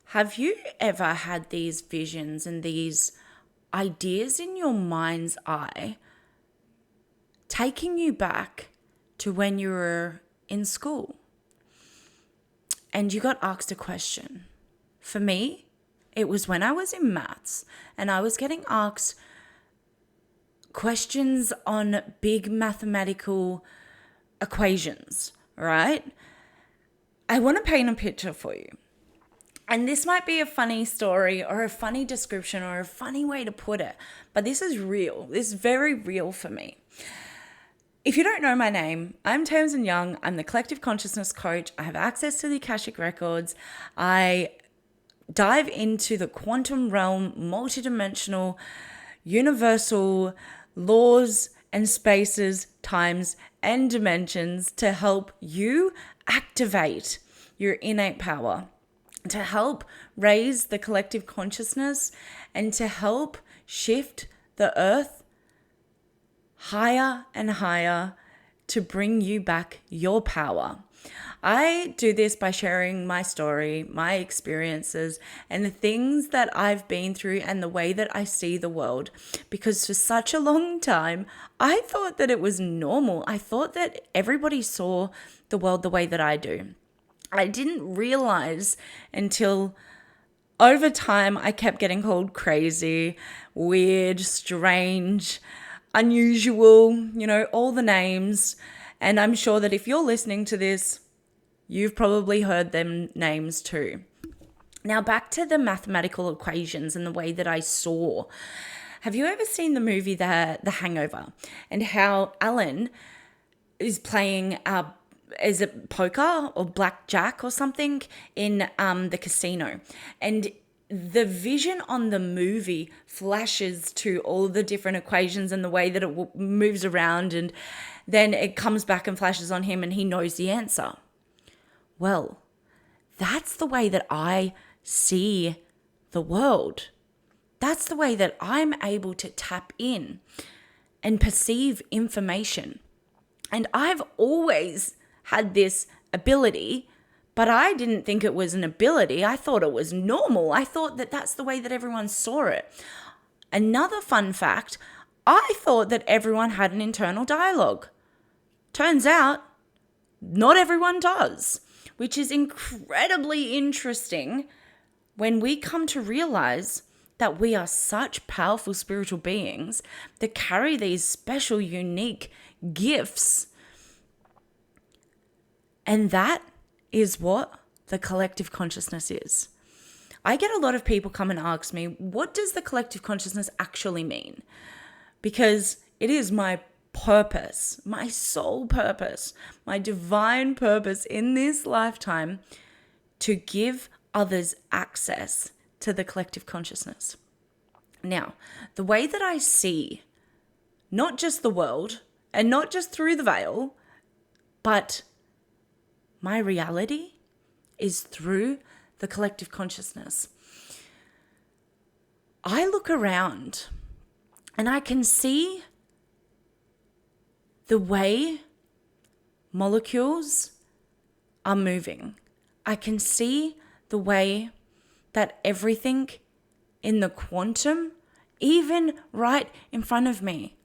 Have you ever had these visions and these ideas in your mind's eye taking you back to when you were in school and you got asked a question? For me, it was when I was in maths and I was getting asked questions on big mathematical equations, right? I want to paint a picture for you. And this might be a funny story or a funny description or a funny way to put it, but this is real. This is very real for me. If you don't know my name, I'm Tamsin Young. I'm the collective consciousness coach. I have access to the Akashic records. I dive into the quantum realm, multidimensional, universal laws and spaces, times and dimensions to help you activate your innate power, to help raise the collective consciousness, and to help shift the earth higher and higher to bring you back your power. I do this by sharing my story, my experiences, and the things that I've been through and the way that I see the world. Because for such a long time, I thought that it was normal. I thought that everybody saw the world the way that I do. I didn't realize until over time I kept getting called crazy, weird, strange, unusual, all the names. And I'm sure that if you're listening to this, you've probably heard them names too. Now back to the mathematical equations and the way that I saw. Have you ever seen the movie The Hangover, and how Alan is playing is it poker or blackjack or something in the casino, and the vision on the movie flashes to all the different equations and the way that it moves around, and then it comes back and flashes on him and he knows the answer. Well, that's the way that I see the world. That's the way that I'm able to tap in and perceive information. And I've always had this ability, but I didn't think it was an ability. I thought it was normal. I thought that that's the way that everyone saw it. Another fun fact, I thought that everyone had an internal dialogue. Turns out, not everyone does, which is incredibly interesting when we come to realize that we are such powerful spiritual beings that carry these special, unique gifts. And that is what the collective consciousness is. I get a lot of people come and ask me, what does the collective consciousness actually mean? Because it is my purpose, my soul purpose, my divine purpose in this lifetime to give others access to the collective consciousness. Now, the way that I see not just the world and not just through the veil, but my reality is through the collective consciousness. I look around and I can see the way molecules are moving. I can see the way that everything in the quantum, even right in front of me,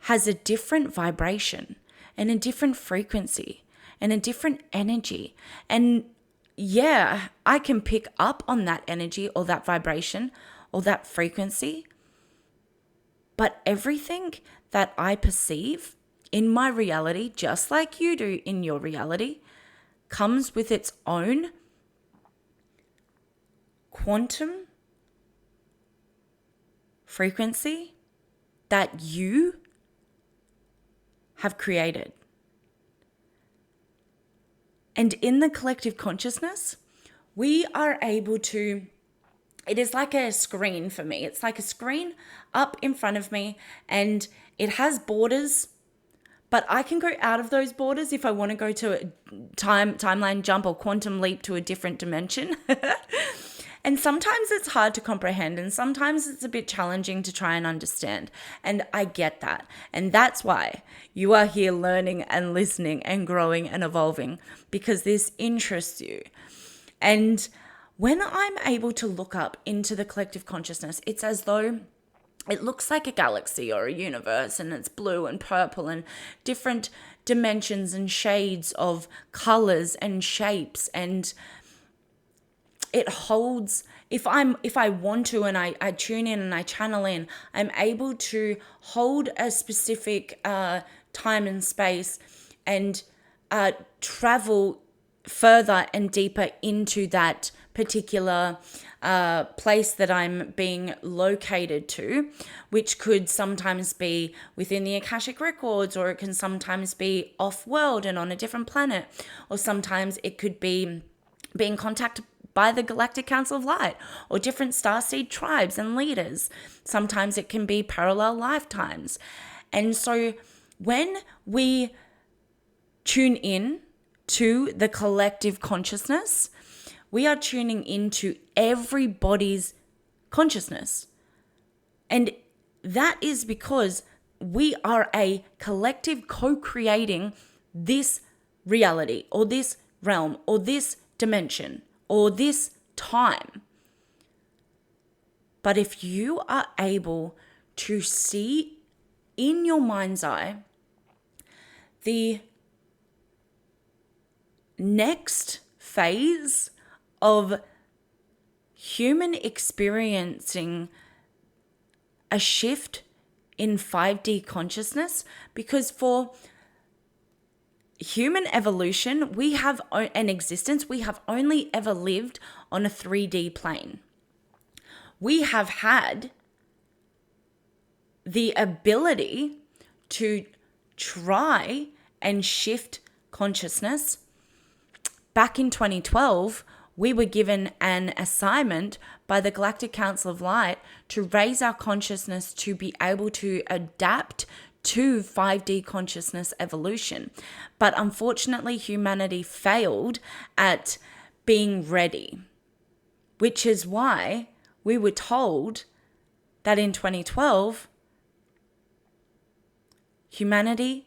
has a different vibration and a different frequency and a different energy. And yeah, I can pick up on that energy or that vibration or that frequency. But everything that I perceive in my reality, just like you do in your reality, comes with its own quantum frequency that you have created. And in the collective consciousness, we are able to, it is like a screen for me. It's like a screen up in front of me, and it has borders, but I can go out of those borders if I want to go to a timeline jump or quantum leap to a different dimension. And sometimes it's hard to comprehend, and sometimes it's a bit challenging to try and understand. And I get that. And that's why you are here learning and listening and growing and evolving, because this interests you. And When I'm able to look up into the collective consciousness, it's as though it looks like a galaxy or a universe, and it's blue and purple and different dimensions and shades of colors and shapes, and it holds, if I want to, and I tune in and I channel in, I'm able to hold a specific time and space and travel further and deeper into that particular place that I'm being located to, which could sometimes be within the Akashic records, or it can sometimes be off-world and on a different planet, or sometimes it could be being contacted by the Galactic Council of Light or different starseed tribes and leaders. Sometimes it can be parallel lifetimes. And so when we tune in to the collective consciousness, we are tuning into everybody's consciousness. And that is because we are a collective co-creating this reality or this realm or this dimension or this time. But if you are able to see in your mind's eye the next phase of human experiencing a shift in 5D consciousness, because for human evolution, we have an existence, we have only ever lived on a 3D plane. We have had the ability to try and shift consciousness. Back in 2012, we were given an assignment by the Galactic Council of Light to raise our consciousness to be able to adapt to 5D consciousness evolution. But unfortunately, humanity failed at being ready, which is why we were told that in 2012, the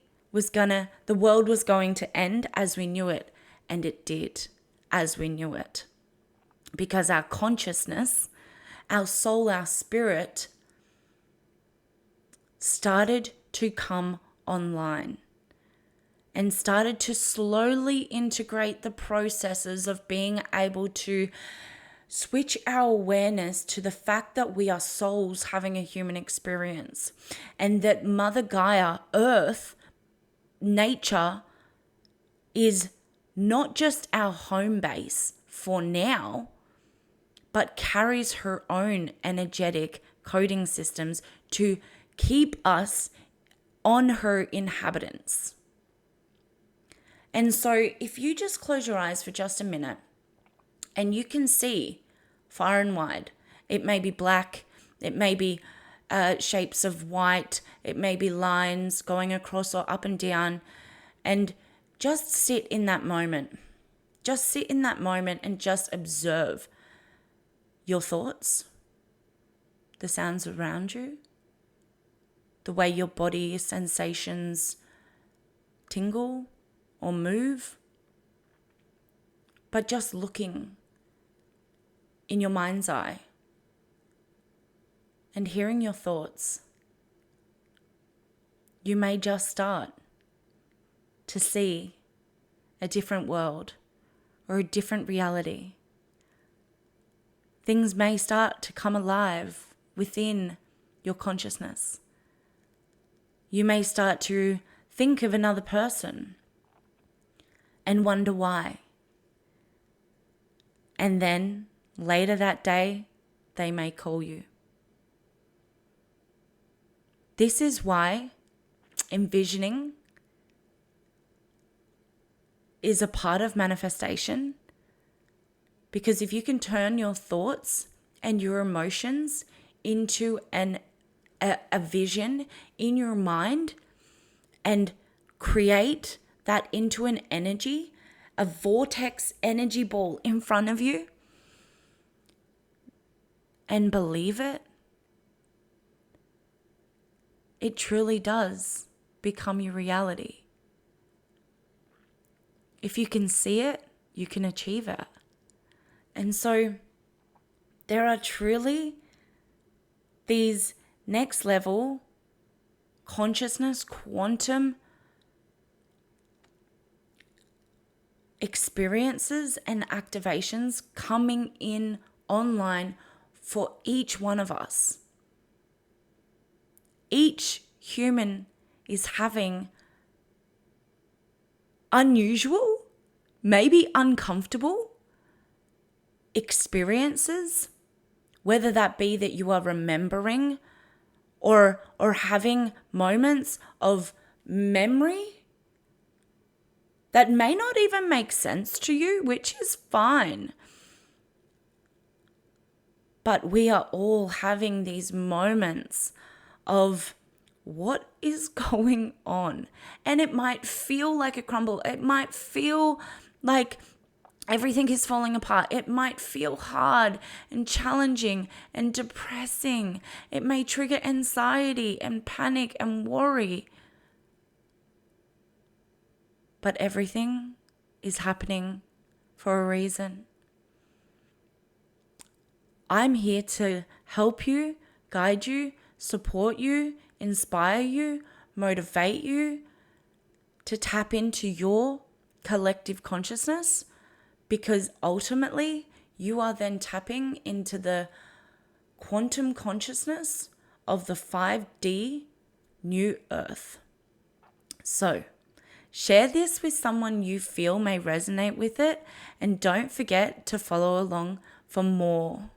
world was going to end as we knew it, and it did as we knew it. Because our consciousness, our soul, our spirit started to come online and started to slowly integrate the processes of being able to switch our awareness to the fact that we are souls having a human experience, and that Mother Gaia, Earth, nature, is not just our home base for now, but carries her own energetic coding systems to keep us on her inhabitants. And so if you just close your eyes for just a minute, and you can see far and wide, it may be black, it may be shapes of white, it may be lines going across or up and down, and just sit in that moment. Just sit in that moment and just observe your thoughts, the sounds around you, the way your body sensations tingle or move, but just looking in your mind's eye and hearing your thoughts. You may just start to see a different world or a different reality. Things may start to come alive within your consciousness. You may start to think of another person and wonder why. And then later that day, they may call you. This is why envisioning is a part of manifestation, because if you can turn your thoughts and your emotions into a vision in your mind and create that into an energy, a vortex energy ball in front of you, and believe it, it truly does become your reality. If you can see it, you can achieve it. And so There are truly these next level consciousness, quantum experiences and activations coming in online for each one of us. Each human is having unusual, maybe uncomfortable experiences, whether that be that you are remembering or having moments of memory that may not even make sense to you, which is fine. But we are all having these moments of what is going on. And it might feel like a crumble. It might feel like everything is falling apart. It might feel hard and challenging and depressing. It may trigger anxiety and panic and worry. But everything is happening for a reason. I'm here to help you, guide you, support you, inspire you, motivate you to tap into your collective consciousness, because ultimately you are then tapping into the quantum consciousness of the 5D new earth. So, share this with someone you feel may resonate with it, and don't forget to follow along for more.